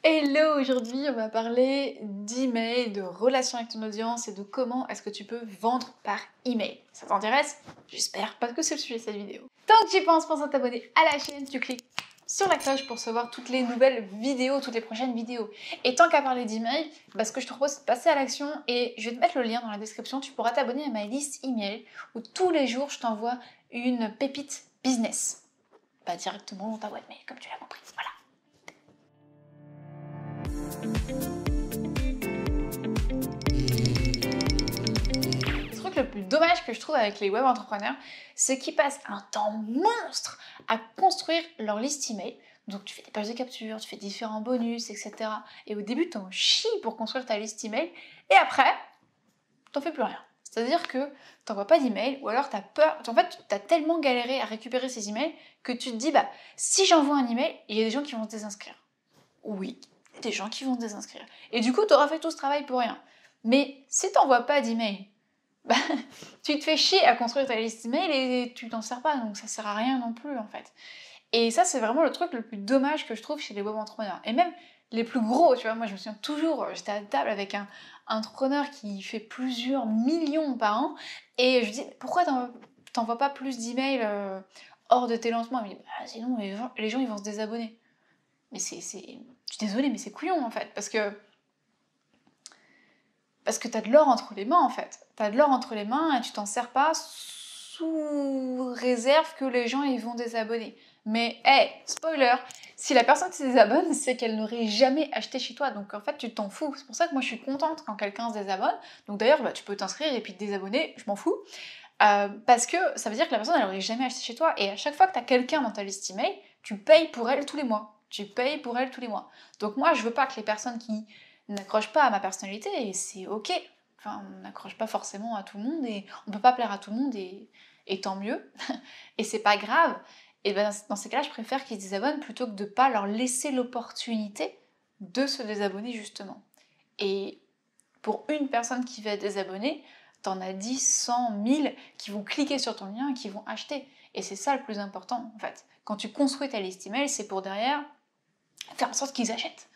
Hello, aujourd'hui on va parler d'email, de relations avec ton audience et de comment est-ce que tu peux vendre par email. Ça t'intéresse? J'espère, parce que c'est le sujet de cette vidéo. Tant que tu y penses, pense à t'abonner à la chaîne, tu cliques sur la cloche pour recevoir toutes les nouvelles vidéos, toutes les prochaines vidéos. Et tant qu'à parler d'email, ce que je te propose c'est de passer à l'action et je vais te mettre le lien dans la description, tu pourras t'abonner à ma liste email où tous les jours je t'envoie une pépite business. Pas directement dans ta boîte mail, comme tu l'as compris, voilà. Le truc le plus dommage que je trouve avec les web entrepreneurs, c'est qu'ils passent un temps monstre à construire leur liste email. Donc tu fais des pages de capture, tu fais différents bonus, etc. Et au début, t'en chies pour construire ta liste email. Et après, t'en fais plus rien. C'est-à-dire que t'envoies pas d'email ou alors t'as peur. En fait, t'as tellement galéré à récupérer ces emails que tu te dis, si j'envoie un email, il y a des gens qui vont se désinscrire. Oui, des gens qui vont se désinscrire. Et du coup, t'auras fait tout ce travail pour rien. Mais si t'envoies pas d'email, tu te fais chier à construire ta liste email et tu t'en sers pas, donc ça sert à rien non plus en fait. Et ça, c'est vraiment le truc le plus dommage que je trouve chez les web entrepreneurs. Et même les plus gros, tu vois, moi je me souviens toujours, j'étais à table avec un entrepreneur qui fait plusieurs millions par an, et je dis, pourquoi t'envoies pas plus d'emails hors de tes lancements? Il me dit, sinon les gens ils vont se désabonner. Mais je suis désolée, mais c'est couillon en fait, parce que t'as de l'or entre les mains en fait. T'as de l'or entre les mains et tu t'en sers pas sous réserve que les gens ils vont désabonner. Mais hey, spoiler, si la personne se désabonne, c'est qu'elle n'aurait jamais acheté chez toi. Donc en fait, tu t'en fous. C'est pour ça que moi je suis contente quand quelqu'un se désabonne. Donc d'ailleurs, tu peux t'inscrire et puis te désabonner, je m'en fous. Parce que ça veut dire que la personne elle aurait jamais acheté chez toi. Et à chaque fois que tu as quelqu'un dans ta liste email, tu payes pour elle tous les mois. Tu payes pour elle tous les mois. Donc moi, je veux pas que les personnes qui n'accrochent pas à ma personnalité, et c'est ok. Enfin, on n'accroche pas forcément à tout le monde et on peut pas plaire à tout le monde et tant mieux. Et c'est pas grave. Et dans ces cas-là, je préfère qu'ils se désabonnent plutôt que de pas leur laisser l'opportunité de se désabonner justement. Et pour une personne qui va désabonner, t'en as 10, 100, 1000 qui vont cliquer sur ton lien et qui vont acheter. Et c'est ça le plus important en fait. Quand tu construis ta liste email, c'est pour derrière faire en sorte qu'ils achètent.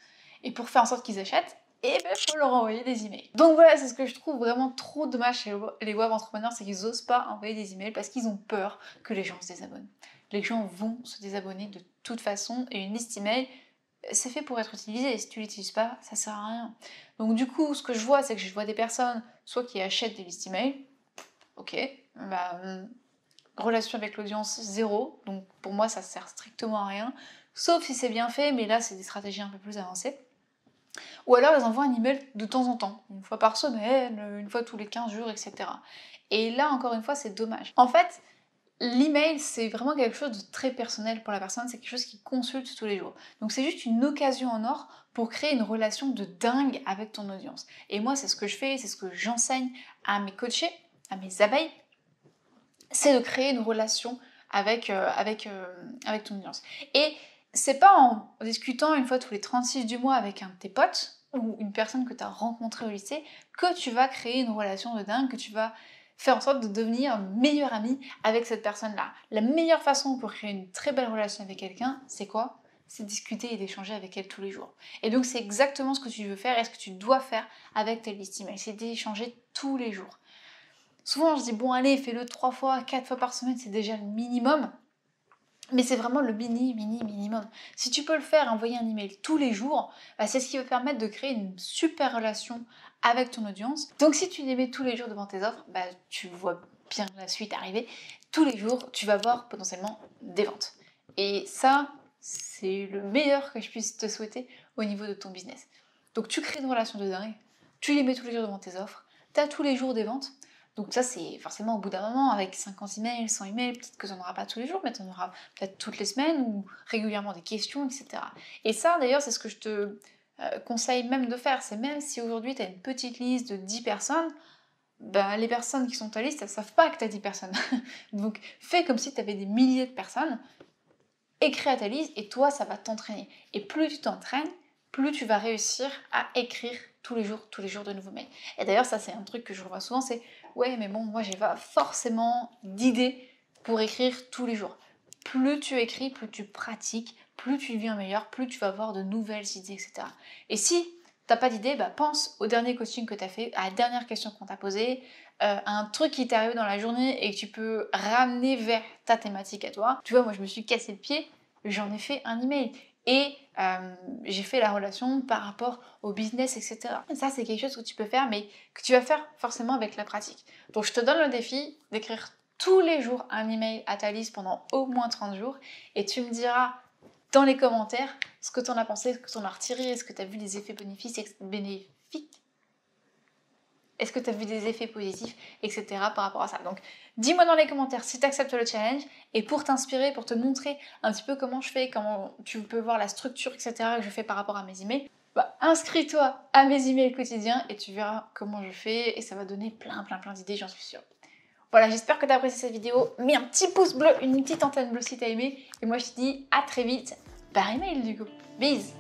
Et pour faire en sorte qu'ils achètent, il faut leur envoyer des emails. Donc voilà, c'est ce que je trouve vraiment trop dommage chez les web entrepreneurs, c'est qu'ils n'osent pas envoyer des emails parce qu'ils ont peur que les gens se désabonnent. Les gens vont se désabonner de toute façon et une liste email, c'est fait pour être utilisé. Si tu l'utilises pas, ça sert à rien. Donc du coup, ce que je vois, c'est que je vois des personnes soit qui achètent des listes email, ok, relation avec l'audience zéro, donc pour moi ça sert strictement à rien, sauf si c'est bien fait, mais là c'est des stratégies un peu plus avancées. Ou alors ils envoient un email de temps en temps, une fois par semaine, une fois tous les 15 jours, etc. Et là encore une fois c'est dommage. En fait, l'email c'est vraiment quelque chose de très personnel pour la personne, c'est quelque chose qu'il consulte tous les jours. Donc c'est juste une occasion en or pour créer une relation de dingue avec ton audience. Et moi c'est ce que je fais, c'est ce que j'enseigne à mes coachés, à mes abeilles, c'est de créer une relation avec ton audience. Et c'est pas en discutant une fois tous les 36 du mois avec un de tes potes ou une personne que tu as rencontrée au lycée que tu vas créer une relation de dingue, que tu vas faire en sorte de devenir meilleur ami avec cette personne-là. La meilleure façon pour créer une très belle relation avec quelqu'un, c'est quoi? C'est discuter et d'échanger avec elle tous les jours. Et donc c'est exactement ce que tu veux faire et ce que tu dois faire avec tes listes email, c'est d'échanger tous les jours. Souvent, je dis, bon, allez, fais-le 3 fois, 4 fois par semaine, c'est déjà le minimum. Mais c'est vraiment le minimum. Si tu peux le faire, envoyer un email tous les jours, c'est ce qui va permettre de créer une super relation avec ton audience. Donc si tu les mets tous les jours devant tes offres, tu vois bien la suite arriver. Tous les jours, tu vas voir potentiellement des ventes. Et ça, c'est le meilleur que je puisse te souhaiter au niveau de ton business. Donc tu crées une relation de dingue, tu les mets tous les jours devant tes offres, tu as tous les jours des ventes. Donc ça, c'est forcément au bout d'un moment, avec 50 emails, 100 emails, peut-être que tu n'en auras pas tous les jours, mais tu en auras peut-être toutes les semaines ou régulièrement des questions, etc. Et ça, d'ailleurs, c'est ce que je te conseille même de faire. C'est même si aujourd'hui, tu as une petite liste de 10 personnes, les personnes qui sont ta liste, elles ne savent pas que tu as 10 personnes. Donc fais comme si tu avais des milliers de personnes, écris à ta liste et toi, ça va t'entraîner. Et plus tu t'entraînes, plus tu vas réussir à écrire tous les jours de nouveaux mails. Et d'ailleurs, ça c'est un truc que je revois souvent, c'est ouais, mais bon, moi j'ai pas forcément d'idées pour écrire tous les jours. Plus tu écris, plus tu pratiques, plus tu deviens meilleur, plus tu vas avoir de nouvelles idées, etc. Et si t'as pas d'idée, bah pense au dernier coaching que tu as fait, à la dernière question qu'on t'a posée, à un truc qui t'est arrivé dans la journée et que tu peux ramener vers ta thématique à toi. Tu vois, moi je me suis cassé le pied, j'en ai fait un email. Et j'ai fait la relation par rapport au business, etc. Et ça, c'est quelque chose que tu peux faire, mais que tu vas faire forcément avec la pratique. Donc, je te donne le défi d'écrire tous les jours un email à ta liste pendant au moins 30 jours. Et tu me diras dans les commentaires ce que tu en as pensé, ce que tu en as retiré, est-ce que tu as vu des effets bénéfiques est-ce que tu as vu des effets positifs, etc. par rapport à ça. Donc, dis-moi dans les commentaires si tu acceptes le challenge. Et pour t'inspirer, pour te montrer un petit peu comment je fais, comment tu peux voir la structure, etc. que je fais par rapport à mes emails, bah, inscris-toi à mes emails quotidiens et tu verras comment je fais. Et ça va donner plein d'idées, j'en suis sûre. Voilà, j'espère que tu as apprécié cette vidéo. Mets un petit pouce bleu, une petite antenne bleue si tu as aimé. Et moi, je te dis à très vite par email du coup. Bisous.